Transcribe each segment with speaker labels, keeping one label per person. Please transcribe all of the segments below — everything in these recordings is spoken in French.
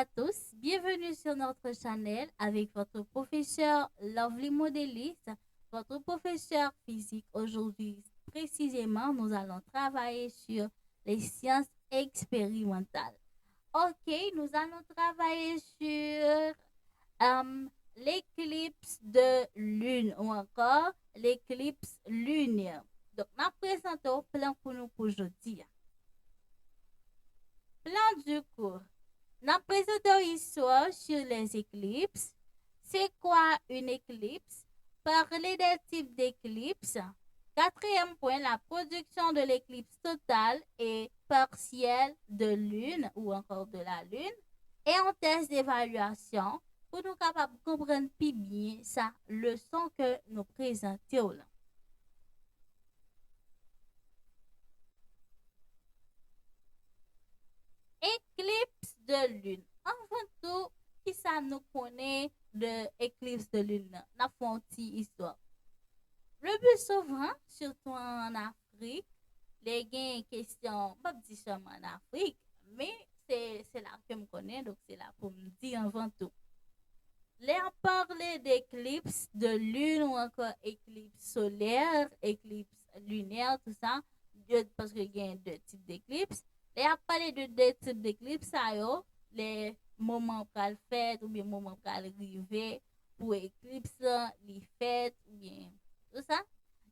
Speaker 1: à tous, bienvenue sur notre channel avec votre professeur Lovely Modéliste, votre professeur physique. Aujourd'hui, précisément, nous allons travailler sur les sciences expérimentales. Ok, nous allons travailler sur l'éclipse de lune ou encore l'éclipse lunaire. Donc, nous présentons plan pour nous pour aujourd'hui. Plan du cours. Nous présentons histoire sur les éclipses. C'est quoi une éclipse? Parler des types d'éclipses. Quatrième point, la production de l'éclipse totale et partielle de lune ou encore de la lune. Et un test d'évaluation pour nous capables de comprendre plus bien sa leçon que nous présentons là. Éclipse de lune. Avant tout, qui ça nous connaît de éclipse de lune? N'a fait une petite histoire. Le plus souvent, surtout en Afrique, les gens question, pas dire seulement en Afrique, mais c'est là que je connais, donc c'est là pour me dire avant tout. Les on parle d'éclipse de lune ou encore éclipse solaire, éclipse lunaire, tout ça, parce qu'il y a deux types d'éclipses. Les a parlé de deux types d'éclipses, ça yo, les moments pour le faire ou bien moments pour arriver pour éclipse, les fêtes ou bien tout ça.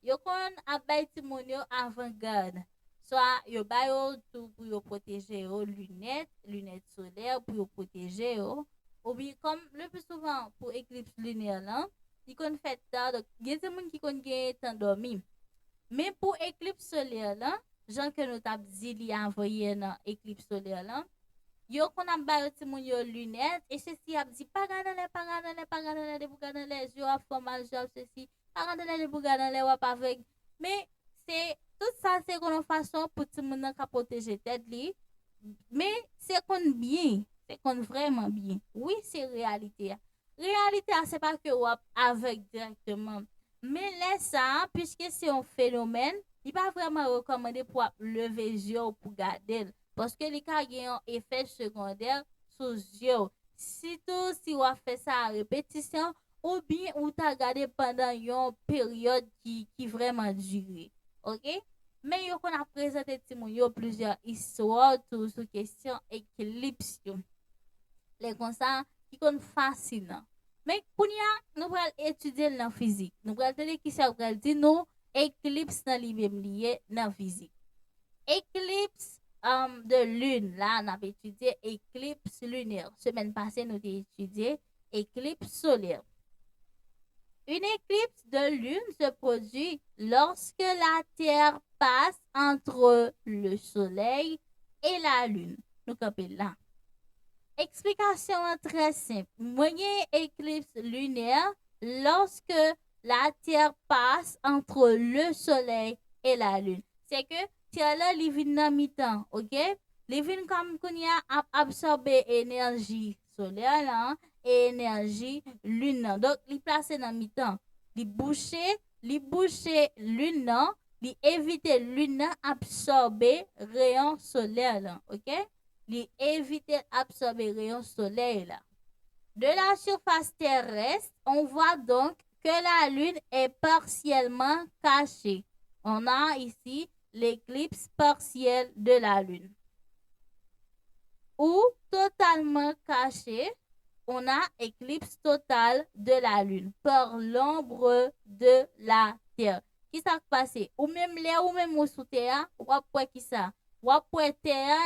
Speaker 1: Yo kon a bay ti moun yo avant-garde. Soit yo bay yo tout pour yo protéger yo lunettes solaires pour yo protéger yo. Ou bien comme le plus souvent pour éclipse lunaire là, ils kon fait tard donc il y a des gens qui kon gen temps dormi. Mais pour éclipse solaire là, gens que nous t'a dit li envoyé dans éclipse solaire là, yo kon a bay yo ti moun yo lunettes et ceci a dit pas regarder les pas regarder les pas regarder les pour regarder les yeux a formal job ceci pas regarder les pour regarder les wap avec mais c'est tout ça c'est une façon pour ti moun nan ka protéger tête li mais c'est qu'on bien c'est qu'on vraiment bien oui c'est réalité réalité c'est pas que wap avec directement mais laisse ça puisque c'est un phénomène il pas vraiment recommandé pour lever les yeux pour garder parce que les cas ont un effet secondaire sur les yeux. Surtout si on fait ça à répétition ou bien ou t'as gardé pendant une période qui vraiment dure. OK? Mais yo qu'on a présenté plusieurs histoires sur question éclipse. Les comme ça qui sont fascinant. Mais pour nous allons étudier la physique. Nous allons dire qui ça va dire nous éclipse dans lui-même lié dans physique. Éclipse de lune, là, on a étudié éclipse lunaire. Semaine passée, nous avons étudié éclipse solaire. Une éclipse de lune se produit lorsque la Terre passe entre le Soleil et la Lune. Nous copions là. Explication très simple. Moyen éclipse lunaire lorsque la Terre passe entre le Soleil et la Lune. C'est que Terre là, il vient dans mi-temps, ok? Il vient comme qu'on y a absorbé énergie solaire là, et énergie lunaire. Donc, il place dans mi-temps. Il bouche lune là, il évite lune absorber rayon solaire là, ok? Il évite absorber rayon soleil là. De la surface terrestre, on voit donc que la lune est partiellement cachée. On a ici l'éclipse partielle de la lune. Ou totalement cachée, on a éclipse totale de la lune par l'ombre de la terre. Qui s'est passé? Ou même l'air ou même sous terre, ou après qui ça? Ou après terre,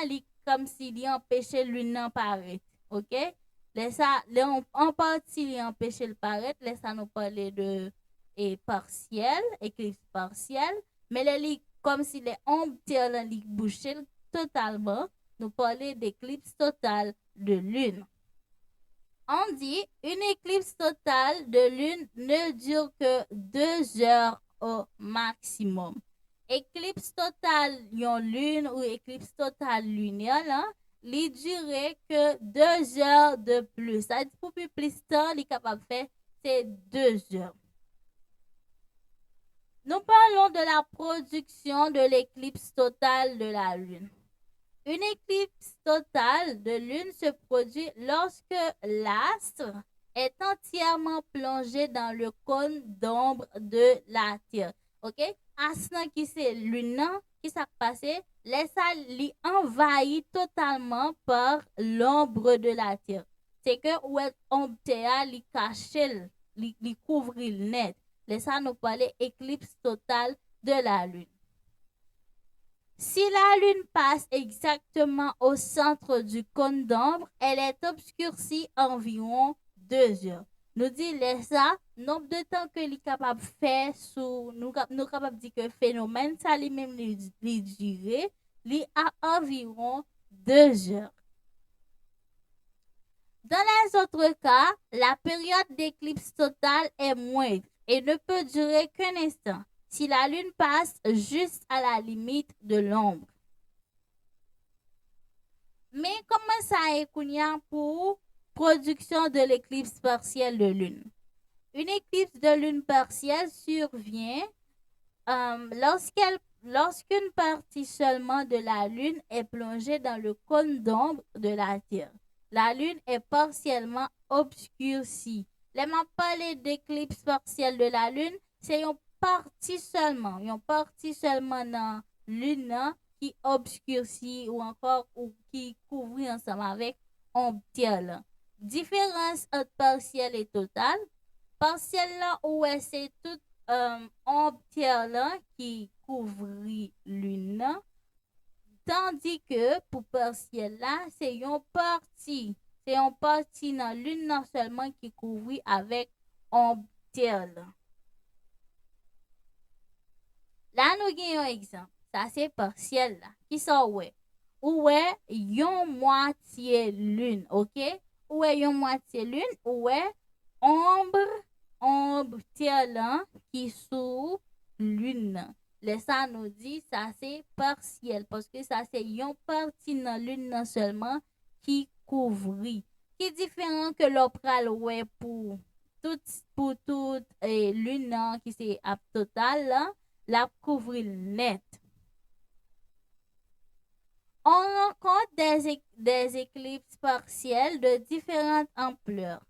Speaker 1: comme s'il empêchait lune d'apparaître. OK? Ça, en partie, il empêche le paraître. Laisse ça nous parler de partiel, éclipse partielle. Mais les comme si les ombres terre bouchées totalement, nous parler d'éclipse totale de lune. On dit une éclipse totale de lune ne dure que 2 heures au maximum. Éclipse totale yon lune ou éclipse totale lunaire, là, li dure que 2 heures de plus. Ça dit pour plus de temps, li capable de faire c'est 2 heures. Nous parlons de la production de l'éclipse totale de la lune. Une éclipse totale de lune se produit lorsque l'astre est entièrement plongé dans le cône d'ombre de la Terre. OK? Astre qui c'est lune qui s'est passé, laisse ça li envahi totalement par l'ombre de la Terre. C'est que ouais ombre terre li caché, li couvre net. Laisse ça nous parler éclipse totale de la lune. Si la lune passe exactement au centre du cône d'ombre, elle est obscurcie environ 2 heures. Nous dit ça, nombre de temps que est capable de faire sous nous capable de dire que phénomène ça lui-même lui durer, lui a environ 2 heures. Dans les autres cas, la période d'éclipse totale est moindre et ne peut durer qu'un instant si la lune passe juste à la limite de l'ombre. Mais comment ça est pour production de l'éclipse partielle de lune? Une éclipse de lune partielle survient lorsqu'une partie seulement de la lune est plongée dans le cône d'ombre de la Terre. La lune est partiellement obscurcie. Les m'a parlé d'éclipse partielle de la lune, c'est une partie seulement dans la lune qui obscurcit ou encore ou qui couvre ensemble avec ombre terre. Différence entre partielle et totale. Partielle là où c'est tout ombre terre là qui couvre lune. Tandis que pour partiel là, c'est une partie dans lune non seulement qui couvre avec ombre terre là. Là nous avons un exemple. Ça c'est partiel là. Qui sont ouais? Ou est yon moitié lune, OK? Ou est yon moitié lune, ou est ombre terre là qui sous lune. Ça nous dit ça c'est partiel parce que ça c'est une partie dans lune non seulement qui couvre. Qui est différent que l'opral ouais pour toute lune qui c'est à total là, la couvre net. On rencontre des éclipses partielles de différentes ampleurs.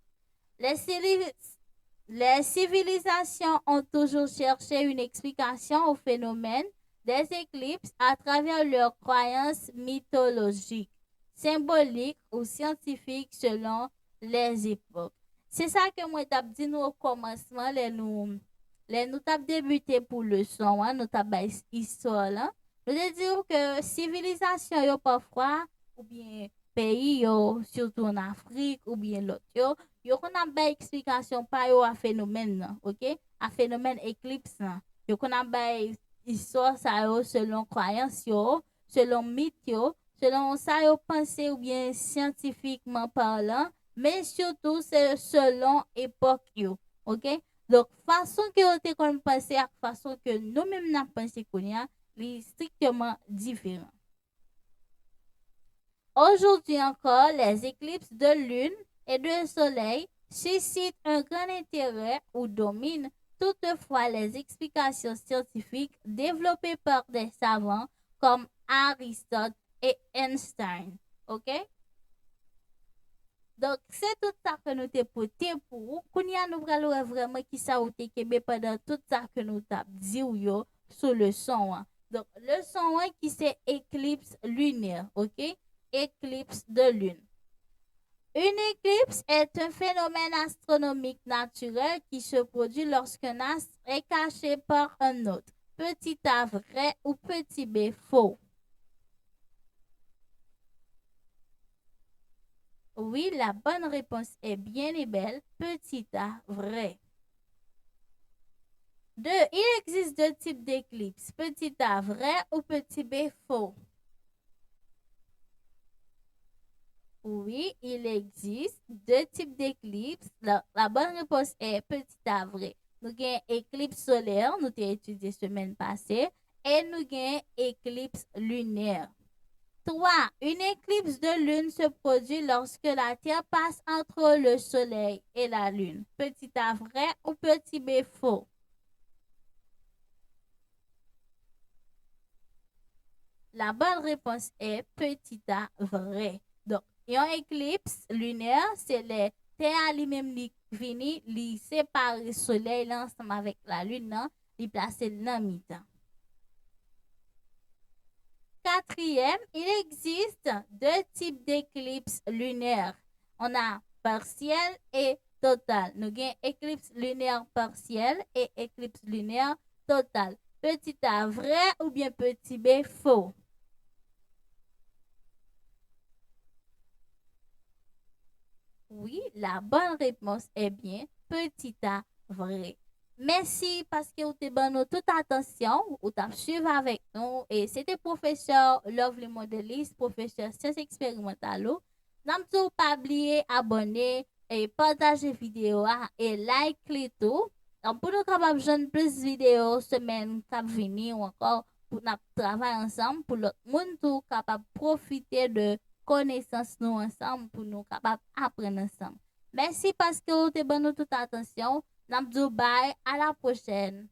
Speaker 1: Les civilisations ont toujours cherché une explication au phénomène des éclipses à travers leurs croyances mythologiques, symboliques ou scientifiques selon les époques. C'est ça que moi t'ai dit nous au commencement, les nous t'ai débuté pour le son, hein, nous t'ai histoire là. Je veux dire que civilisation yo parfois ou bien pays yo, surtout en Afrique ou bien l'autre yo qu'on a ba explication pas yo à phénomène nan, OK? À phénomène éclipse nan. Yo qu'on a ba histoire ça yo selon croyance yo, selon mythe yo, selon ça yo pensé ou bien scientifiquement parlant, mais surtout c'est selon époque yo, OK? Donc façon que yo te kon penser à façon que nous même n'a pensé qu'on y a strictement différent. Aujourd'hui encore, les éclipses de lune et de soleil suscitent un grand intérêt ou dominent toutefois les explications scientifiques développées par des savants comme Aristote et Einstein. OK? Donc, c'est tout ça que nous t'ai porté pour vous. Kounia nous allons vraiment qui ça ou t'es kébé pendant tout ça que nous t'ai dit ou yo sur le son. Donc, le son qui c'est éclipse lunaire, OK? Éclipse de lune. Une éclipse est un phénomène astronomique naturel qui se produit lorsqu'un astre est caché par un autre. Petit A vrai ou petit B faux. Oui, la bonne réponse est bien et belle. Petit A vrai. 2. Il existe deux types d'éclipses. Petit A vrai ou petit B faux. Oui, il existe deux types d'éclipses. La bonne réponse est petit A vrai. Nous avons éclipse solaire, nous avons étudié semaine passée, et nous avons éclipse lunaire. 3. Une éclipse de lune se produit lorsque la Terre passe entre le soleil et la lune. Petit A vrai ou petit B faux. la bonne réponse est petit a vrai. Donc, yon éclipse lunaire, c'est les terre lui-même li vini, li sépare le soleil là ensemble avec la lune là, li place dans mi-temps. Quatrième, il existe deux types d'éclipses lunaires. On a partiel et total. Nous avons éclipse lunaire partiel et éclipse lunaire total. Petit a vrai ou bien petit b faux? Oui, la bonne réponse est bien petit a vrai. Merci parce que vous avez donné toute attention, vous avez suivi avec nous et c'était professeur Lovely Modelist, professeur sciences expérimentales. N'oubliez pas oublier abonner et partager vidéo et like tout. Donc pour nous capables de plus de vidéos semaine qui venir ou encore pour nous travailler ensemble pour l'autre monde tout capable profiter de connaissances nous ensemble pour nous capables apprendre ensemble. Merci parce que vous avez donné toute attention. Namdou bye, à la prochaine.